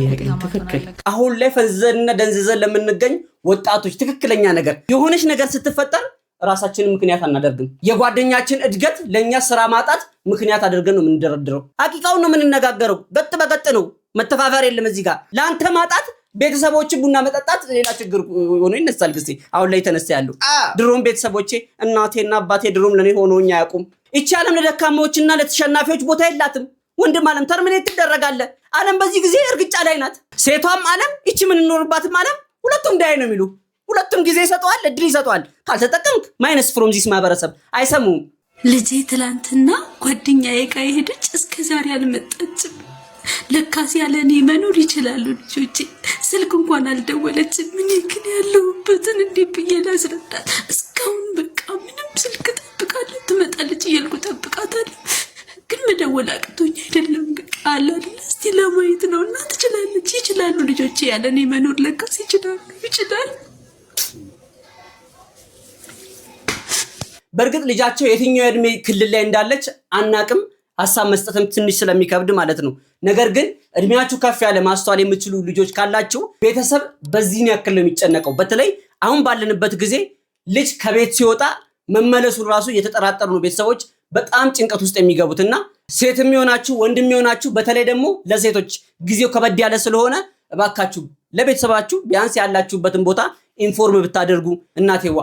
አሁን ላይ ፈዘንና ደንዝዘን ለምንገኝ ወጣቶች ትክክለኛ ነገር የሆነች ነገር ስትፈጠር ራሳችንን ምክንያት አናደርግም። የጓደኛችን እድገት ለኛ ስራ ማጣት ምክንያት አድርገን ነው የምንደረድረው። ሐቂቃውን ነው የምንነጋገረው። ገጥ በገጥ ነው መተፋፈር የለም እዚህ ጋር ለአንተ ማጣት ቤተሰቦች ቡና መጠጣት ሌላ ችግር ሆኖ ይነሳል። ግዜ አሁን ላይ ተነሳ ያለው ድሮም ቤተሰቦቼ እናቴና አባቴ ድሮም ለኔ ሆኖኛ ያቁም እቺ ዓለም ለደካማዎችና ለተሸናፊዎች ቦታ የላትም። ወንድም ዓለም ተርሚኔት ትደረጋለ። ዓለም በዚህ ጊዜ እርግጫ ላይ ናት። ሴቷም ዓለም እቺ ምን እንኖርባትም ዓለም ሁለቱም ዳይ ነው የሚሉ ሁለቱም ጊዜ ይሰጣዋል እድል ይሰጣዋል። ካልተጠቀምክ ማይነስ ፍሮም ዚስ ማህበረሰብ አይሰሙም። ልጄ ትላንትና ጓደኛዬ ጋር ሄደች እስከዛሬ አልመጣችም። ለካስ ያለኔ መኖር ይችላሉ ልጆቼ። ስልክ እንኳን አልደወለችም። ምን ግን ያለሁበትን እንዴት ብዬ ላስረዳት? እስካሁን በቃ ምንም ስልክ ጠብቃለሁ ትመጣለች እያልኩ ጠብቃታለሁ። ግን መደወል አቅቶኝ አይደለም በቃ አለ እስቲ ለማየት ነውና ትችላለች ይችላሉ ልጆቼ ያለኔ መኖር ለካስ ይችላሉ። በርግጥ ልጃቸው የትኛው እድሜ ክልል ላይ እንዳለች አናቅም። ሐሳብ መስጠትም ትንሽ ስለሚከብድ ማለት ነው። ነገር ግን እድሜያችሁ ከፍ ያለ ማስተዋል የምትችሉ ልጆች ካላችሁ ቤተሰብ በዚህን ያክል ነው የሚጨነቀው። በተለይ አሁን ባለንበት ጊዜ ልጅ ከቤት ሲወጣ መመለሱ ራሱ የተጠራጠሩ ነው ቤተሰቦች በጣም ጭንቀት ውስጥ የሚገቡትና ሴትም ይሆናችሁ ወንድም ይሆናችሁ በተለይ ደግሞ ለሴቶች ጊዜው ከበድ ያለ ስለሆነ እባካችሁ ለቤተሰባችሁ ቢያንስ ያላችሁበትን ቦታ ኢንፎርም ብታደርጉ እናቴዋ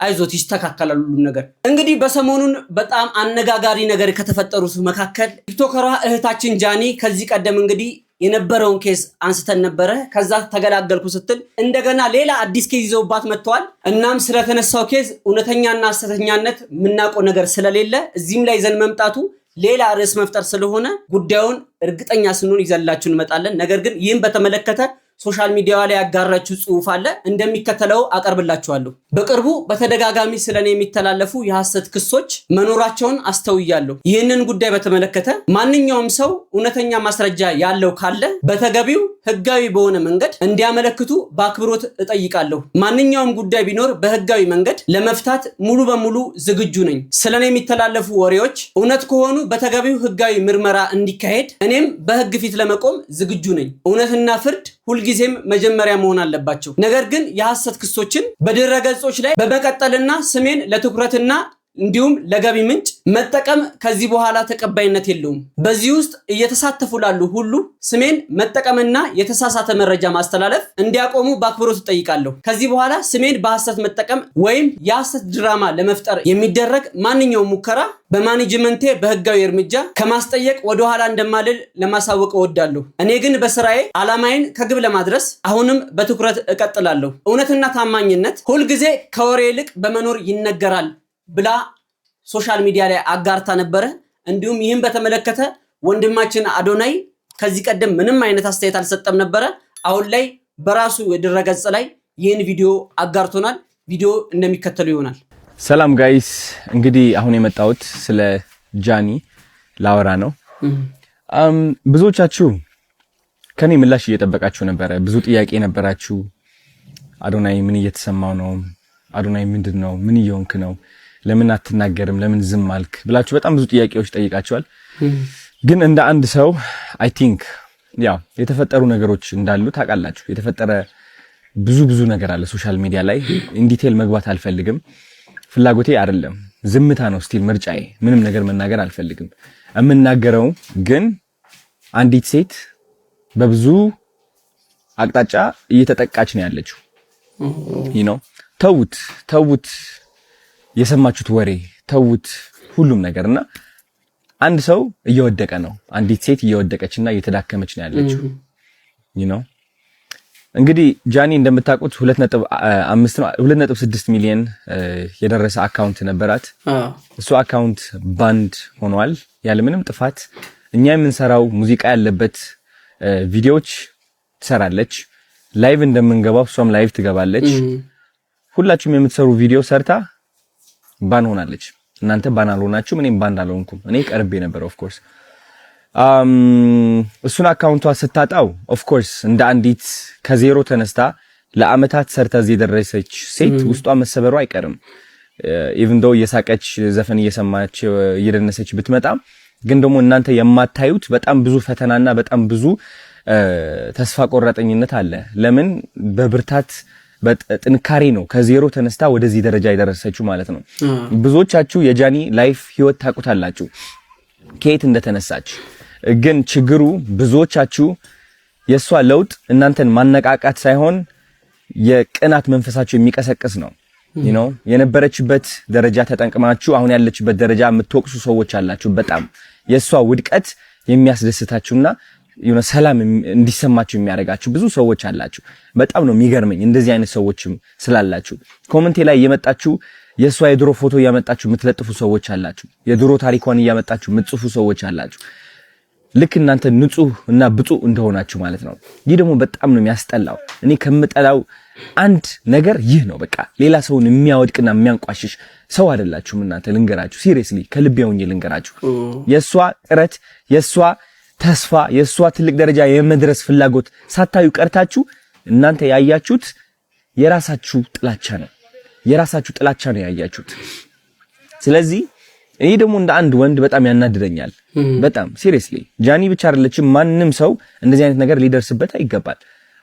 አይዞት ይስተካከላል ሁሉም ነገር። እንግዲህ በሰሞኑን በጣም አነጋጋሪ ነገር ከተፈጠሩት መካከል ቲክቶከሯ እህታችን ጃኒ ከዚህ ቀደም እንግዲህ የነበረውን ኬዝ አንስተን ነበረ። ከዛ ተገላገልኩ ስትል እንደገና ሌላ አዲስ ኬዝ ይዘውባት መጥተዋል። እናም ስለተነሳው ኬዝ እውነተኛና ሐሰተኛነት የምናውቀው ነገር ስለሌለ እዚህም ላይ ይዘን መምጣቱ ሌላ ርዕስ መፍጠር ስለሆነ ጉዳዩን እርግጠኛ ስንሆን ይዘንላችሁ እንመጣለን። ነገር ግን ይህን በተመለከተ ሶሻል ሚዲያ ላይ ያጋራችሁ ጽሁፍ አለ እንደሚከተለው አቀርብላችኋለሁ። በቅርቡ በተደጋጋሚ ስለኔ የሚተላለፉ የሐሰት ክሶች መኖራቸውን አስተውያለሁ። ይህንን ጉዳይ በተመለከተ ማንኛውም ሰው እውነተኛ ማስረጃ ያለው ካለ በተገቢው ህጋዊ በሆነ መንገድ እንዲያመለክቱ በአክብሮት እጠይቃለሁ። ማንኛውም ጉዳይ ቢኖር በህጋዊ መንገድ ለመፍታት ሙሉ በሙሉ ዝግጁ ነኝ። ስለኔ የሚተላለፉ ወሬዎች እውነት ከሆኑ በተገቢው ህጋዊ ምርመራ እንዲካሄድ እኔም በህግ ፊት ለመቆም ዝግጁ ነኝ። እውነትና ፍርድ ሁልጊዜም መጀመሪያ መሆን አለባቸው። ነገር ግን የሐሰት ክሶችን በድረገጾች ላይ በመቀጠልና ስሜን ለትኩረትና እንዲሁም ለገቢ ምንጭ መጠቀም ከዚህ በኋላ ተቀባይነት የለውም። በዚህ ውስጥ እየተሳተፉ ላሉ ሁሉ ስሜን መጠቀምና የተሳሳተ መረጃ ማስተላለፍ እንዲያቆሙ በአክብሮት እጠይቃለሁ። ከዚህ በኋላ ስሜን በሐሰት መጠቀም ወይም የሐሰት ድራማ ለመፍጠር የሚደረግ ማንኛውም ሙከራ በማኔጅመንቴ በህጋዊ እርምጃ ከማስጠየቅ ወደ ኋላ እንደማልል ለማሳወቅ እወዳለሁ። እኔ ግን በስራዬ ዓላማዬን ከግብ ለማድረስ አሁንም በትኩረት እቀጥላለሁ። እውነትና ታማኝነት ሁልጊዜ ከወሬ ይልቅ በመኖር ይነገራል ብላ ሶሻል ሚዲያ ላይ አጋርታ ነበረ። እንዲሁም ይህን በተመለከተ ወንድማችን አዶናይ ከዚህ ቀደም ምንም አይነት አስተያየት አልሰጠም ነበረ። አሁን ላይ በራሱ የድረገጽ ላይ ይህን ቪዲዮ አጋርቶናል። ቪዲዮ እንደሚከተለው ይሆናል። ሰላም ጋይስ፣ እንግዲህ አሁን የመጣሁት ስለ ጃኒ ላወራ ነው። ብዙዎቻችሁ ከኔ ምላሽ እየጠበቃችሁ ነበረ። ብዙ ጥያቄ ነበራችሁ። አዶናይ ምን እየተሰማው ነው? አዶናይ ምንድነው? ምን እየሆንክ ነው? ለምን አትናገርም? ለምን ዝም አልክ? ብላችሁ በጣም ብዙ ጥያቄዎች ጠይቃችኋል። ግን እንደ አንድ ሰው አይ ቲንክ ያው የተፈጠሩ ነገሮች እንዳሉ ታውቃላችሁ። የተፈጠረ ብዙ ነገር አለ ሶሻል ሚዲያ ላይ። ኢን ዲቴል መግባት አልፈልግም፣ ፍላጎቴ አይደለም። ዝምታ ነው ስቲል ምርጫዬ። ምንም ነገር መናገር አልፈልግም። የምናገረው ግን አንዲት ሴት በብዙ አቅጣጫ እየተጠቃች ነው ያለችው። ተውት የሰማችሁት ወሬ ተውት ሁሉም ነገርና አንድ ሰው እየወደቀ ነው። አንዲት ሴት እየወደቀችና እየተዳከመች ነው ያለችው። እንግዲህ ጃኒ እንደምታውቁት 2.6 ሚሊዮን የደረሰ አካውንት ነበራት። እሱ አካውንት ባንድ ሆኗል ያለምንም ጥፋት። እኛ የምንሰራው ሙዚቃ ያለበት ቪዲዮዎች ትሰራለች። ላይቭ እንደምንገባው እሷም ላይቭ ትገባለች። ሁላችሁም የምትሰሩ ቪዲዮ ሰርታ ባን ሆናለች። እናንተ ባን አልሆናችሁም፣ እኔም ባን አልሆንኩም። እኔ ቀርቤ ነበር ኦፍ ኮርስ። እሱን አካውንቷ ስታጣው ኦፍ ኮርስ እንደ አንዲት ከዜሮ ተነስታ ለአመታት ሰርታ እዚህ የደረሰች ሴት ውስጧ መሰበሩ አይቀርም። ኢቭን ዶ እየሳቀች ዘፈን እየሰማች እየደነሰች ብትመጣም ግን ደግሞ እናንተ የማታዩት በጣም ብዙ ፈተናና በጣም ብዙ ተስፋ ቆራጠኝነት አለ። ለምን በብርታት በጥንካሬ ነው ከዜሮ ተነስታ ወደዚህ ደረጃ የደረሰችው ማለት ነው። ብዙዎቻችሁ የጃኒ ላይፍ ህይወት ታውቁታላችሁ ከየት እንደተነሳች። ግን ችግሩ ብዙዎቻችሁ የሷ ለውጥ እናንተን ማነቃቃት ሳይሆን የቅናት መንፈሳችሁ የሚቀሰቅስ ነው። የነበረችበት ደረጃ ተጠንቅማችሁ አሁን ያለችበት ደረጃ የምትወቅሱ ሰዎች አላችሁ። በጣም የሷ ውድቀት የሚያስደስታችሁና ሰላም እንዲሰማችሁ የሚያደርጋችሁ ብዙ ሰዎች አላችሁ። በጣም ነው የሚገርመኝ እንደዚህ አይነት ሰዎችም ስላላችሁ። ኮሜንት ላይ እየመጣችሁ የሷ የድሮ ፎቶ እያመጣችሁ የምትለጥፉ ሰዎች አላችሁ። የድሮ ታሪኳን እያመጣችሁ የምትጽፉ ሰዎች አላችሁ። ልክ እናንተ ንጹህ እና ብፁዕ እንደሆናችሁ ማለት ነው። ይህ ደግሞ በጣም ነው የሚያስጠላው። እኔ ከምጠላው አንድ ነገር ይህ ነው። በቃ ሌላ ሰውን የሚያወድቅና የሚያንቋሽሽ ሰው አይደላችሁም እናንተ። ልንገራችሁ፣ ሲሪየስሊ ከልቤ ሆኜ ልንገራችሁ። የሷ ጥረት፣ የሷ ተስፋ፣ የሷ ትልቅ ደረጃ የመድረስ ፍላጎት ሳታዩ ቀርታችሁ እናንተ ያያችሁት የራሳችሁ ጥላቻ ነው። የራሳችሁ ጥላቻ ነው ያያችሁት። ስለዚህ ይሄ ደግሞ እንደ አንድ ወንድ በጣም ያናድደኛል። በጣም ሲሪየስሊ ጃኒ ብቻ አይደለችም፣ ማንም ሰው እንደዚህ አይነት ነገር ሊደርስበት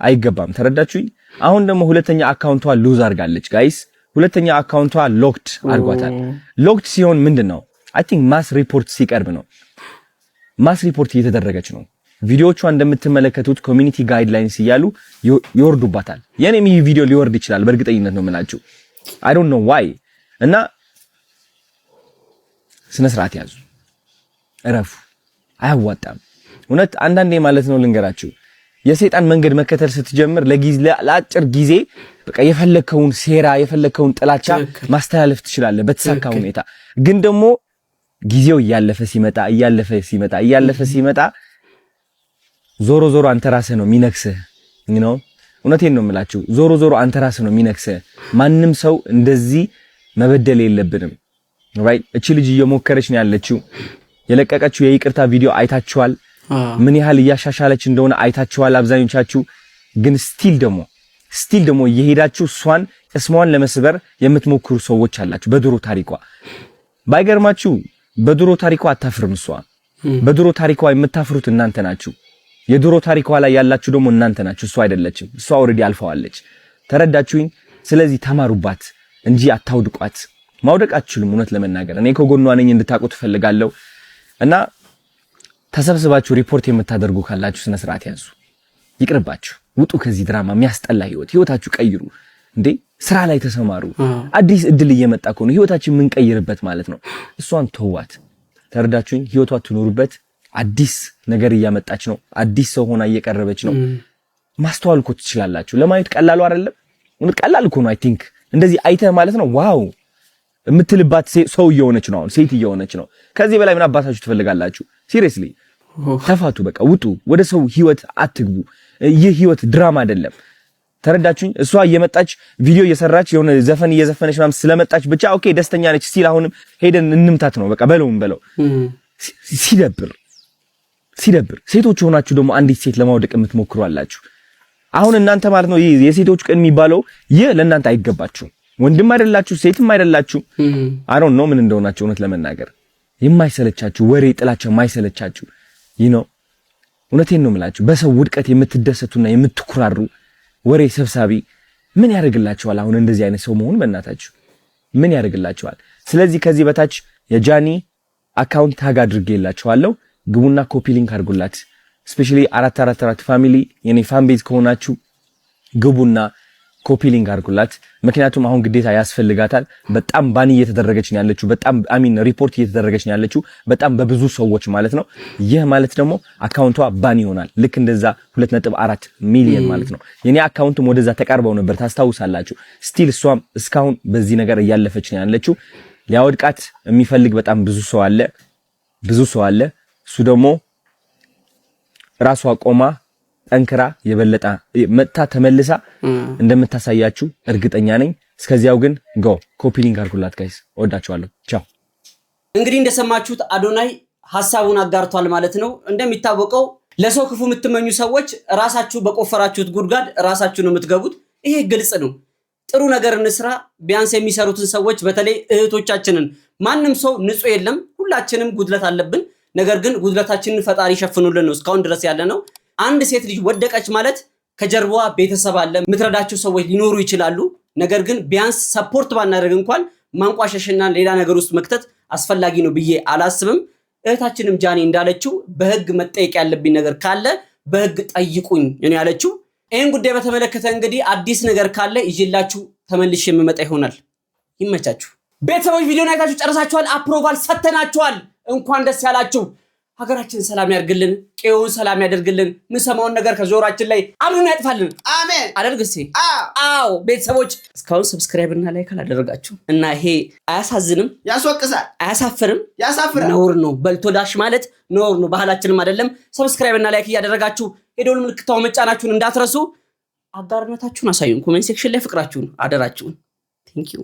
አይገባም። ተረዳችሁኝ? አሁን ደግሞ ሁለተኛ አካውንቷ ሉዝ አድርጋለች ጋይስ። ሁለተኛ አካውንቷ ሎክድ አድርጓታል። ሎክድ ሲሆን ምንድነው? አይ ቲንክ ማስ ሪፖርት ሲቀርብ ነው። ማስ ሪፖርት እየተደረገች ነው። ቪዲዮቿ እንደምትመለከቱት ኮሚኒቲ ጋይድላይንስ እያሉ ይወርዱባታል። የኔም ይህ ቪዲዮ ሊወርድ ይችላል በእርግጠኝነት ነው የምላችሁ። I don't know why። እና ስነ ስርዓት ያዙ፣ እረፉ። አያዋጣም እውነት። አንዳንዴ ማለት ነው ልንገራችሁ፣ የሰይጣን መንገድ መከተል ስትጀምር ለአጭር ጊዜ በቃ የፈለከውን ሴራ የፈለከውን ጥላቻ ማስተላለፍ ትችላለህ በተሳካ ሁኔታ። ግን ደግሞ ጊዜው እያለፈ ሲመጣ ዞሮ አንተ ራስህ ነው የሚነክስህ። እውነቴን ነው የምላችሁ፣ ዞሮ አንተ ራስህ ነው የሚነክስህ። ማንም ሰው እንደዚህ መበደል የለብንም። ራይት? እቺ ልጅ እየሞከረች ነው ያለችው። የለቀቀችው የይቅርታ ቪዲዮ አይታችኋል። ምን ያህል እያሻሻለች እንደሆነ አይታችኋል አብዛኞቻችሁ። ግን ስቲል ደግሞ እየሄዳችሁ እስሟን ለመስበር የምትሞክሩ ሰዎች አላችሁ። በድሮ ታሪኳ ባይገርማችሁ በድሮ ታሪኳ አታፍርም እሷ። በድሮ ታሪኳ የምታፍሩት እናንተ ናችሁ። የድሮ ታሪኳ ላይ ያላችሁ ደግሞ እናንተ ናችሁ፣ እሷ አይደለችም። እሷ ኦሬዲ አልፈዋለች። ተረዳችሁኝ? ስለዚህ ተማሩባት እንጂ አታውድቋት። ማውደቅ አትችሉም። እውነት ለመናገር እኔ ከጎኗ ነኝ እንድታውቁ ትፈልጋለሁ። እና ተሰብስባችሁ ሪፖርት የምታደርጉ ካላችሁ ስነ ስርዓት ያዙ። ይቅርባችሁ፣ ውጡ ከዚህ ድራማ። የሚያስጠላ ህይወታችሁ ቀይሩ። እንዴ ስራ ላይ ተሰማሩ። አዲስ እድል እየመጣ ነው፣ ህይወታችን የምንቀይርበት ማለት ነው። እሷን ተዋት። ተረዳችሁኝ? ህይወቷ ትኖርበት። አዲስ ነገር እያመጣች ነው። አዲስ ሰው ሆና እየቀረበች ነው። ማስተዋል እኮ ትችላላችሁ። ለማየት ቀላሉ አይደለም። ቀላል እኮ ነው። አይ ቲንክ እንደዚህ አይተህ ማለት ነው ዋው የምትልባት ሰው እየሆነች ነው። አሁን ሴት እየሆነች ነው። ከዚህ በላይ ምን አባታችሁ ትፈልጋላችሁ? ሲሪየስሊ ተፋቱ። በቃ ውጡ። ወደ ሰው ህይወት አትግቡ። ይህ ህይወት ድራማ አይደለም። ተረዳችሁኝ? እሷ እየመጣች ቪዲዮ እየሰራች የሆነ ዘፈን እየዘፈነች ምናምን ስለመጣች ብቻ ኦኬ ደስተኛ ነች ሲል አሁንም ሄደን እንምታት ነው በቃ። በለው ሲደብር ሴቶች ሆናችሁ ደግሞ አንዲት ሴት ለማውደቅ የምትሞክሩ አላችሁ። አሁን እናንተ ማለት ነው የሴቶች ቀን የሚባለው ይህ ለእናንተ አይገባችሁም። ወንድም አይደላችሁ፣ ሴትም አይደላችሁ። አይ ዶንት ኖ ምን እንደሆናችሁ እውነት ለመናገር የማይሰለቻችሁ ወሬ ጥላቻ የማይሰለቻችሁ እውነቴን ነው የምላችሁ። በሰው ውድቀት የምትደሰቱና የምትኩራሩ ወሬ ሰብሳቢ ምን ያደርግላችኋል? አሁን እንደዚህ አይነት ሰው መሆን በእናታችሁ ምን ያደርግላችኋል? ስለዚህ ከዚህ በታች የጃኒ አካውንት ታግ አድርጌላችኋለሁ። ግቡና ኮፒ ሊንክ አድርጉላት። ስፔሻሊ 444 ፋሚሊ የኔ ፋን ቤዝ ከሆናችሁ ግቡና ኮፒ ሊንክ አድርጉላት። ምክንያቱም አሁን ግዴታ ያስፈልጋታል። በጣም ባኒ እየተደረገች ነው ያለችው። በጣም ሪፖርት እየተደረገች ነው ያለችው በጣም በብዙ ሰዎች ማለት ነው። ይህ ማለት ደግሞ አካውንቷ ባኒ ይሆናል። ልክ እንደዛ 2.4 ሚሊዮን ማለት ነው። የኔ አካውንትም ወደዛ ተቃርበው ነበር ታስታውሳላችሁ። ስቲል እሷም እስካሁን በዚህ ነገር እያለፈች ነው ያለችው። ሊያወድቃት የሚፈልግ በጣም ብዙ ሰው አለ። እሱ ደግሞ ራሷ ቆማ ጠንክራ የበለጠ መጣ ተመልሳ እንደምታሳያችሁ እርግጠኛ ነኝ። እስከዚያው ግን ኮፒ ሊንክ አድርጉላት ጋይስ። ወዳችኋለሁ። ቻው። እንግዲህ እንደሰማችሁት አዶናይ ሐሳቡን አጋርቷል ማለት ነው። እንደሚታወቀው ለሰው ክፉ የምትመኙ ሰዎች ራሳችሁ በቆፈራችሁት ጉድጓድ ራሳችሁ ነው የምትገቡት። ይሄ ግልጽ ነው። ጥሩ ነገር እንስራ። ቢያንስ የሚሰሩትን ሰዎች በተለይ እህቶቻችንን ማንም ሰው ንጹህ የለም፣ ሁላችንም ጉድለት አለብን። ነገር ግን ጉድለታችንን ፈጣሪ ሸፍኑልን ነው እስካሁን ድረስ ያለ ነው። አንድ ሴት ልጅ ወደቀች ማለት ከጀርባዋ ቤተሰብ አለ፣ የምትረዳቸው ሰዎች ሊኖሩ ይችላሉ። ነገር ግን ቢያንስ ሰፖርት ባናደርግ እንኳን ማንቋሸሽና ሌላ ነገር ውስጥ መክተት አስፈላጊ ነው ብዬ አላስብም። እህታችንም ጃኒ እንዳለችው በህግ መጠየቅ ያለብኝ ነገር ካለ በህግ ጠይቁኝ ነው ያለችው። ይህን ጉዳይ በተመለከተ እንግዲህ አዲስ ነገር ካለ ይዤላችሁ ተመልሼ የምመጣ ይሆናል። ይመቻችሁ። ቤተሰቦች ቪዲዮን አይታችሁ ጨርሳችኋል። አፕሮቫል ሰተናችኋል። እንኳን ደስ ያላችሁ። ሀገራችንን ሰላም ያርግልን፣ ቄውን ሰላም ያደርግልን። ምንሰማውን ነገር ከጆሮአችን ላይ አሁን ያጥፋልን። አሜን። አደርግሲ አዎ። ቤተሰቦች እስካሁን ሰብስክራይብ እና ላይክ አላደረጋችሁ እና ይሄ አያሳዝንም? ያስወቅሳል? አያሳፍርም? ያሳፍራል። ነውር ነው። በልቶ ዳሽ ማለት ነውር ነው። ባህላችንም አይደለም። ሰብስክራይብ እና ላይክ እያደረጋችሁ የደወል ምልክታውን መጫናችሁን እንዳትረሱ። አጋርነታችሁን አሳዩን። ኮሜንት ሴክሽን ላይ ፍቅራችሁን አደራችሁን። ቴንክ ዩ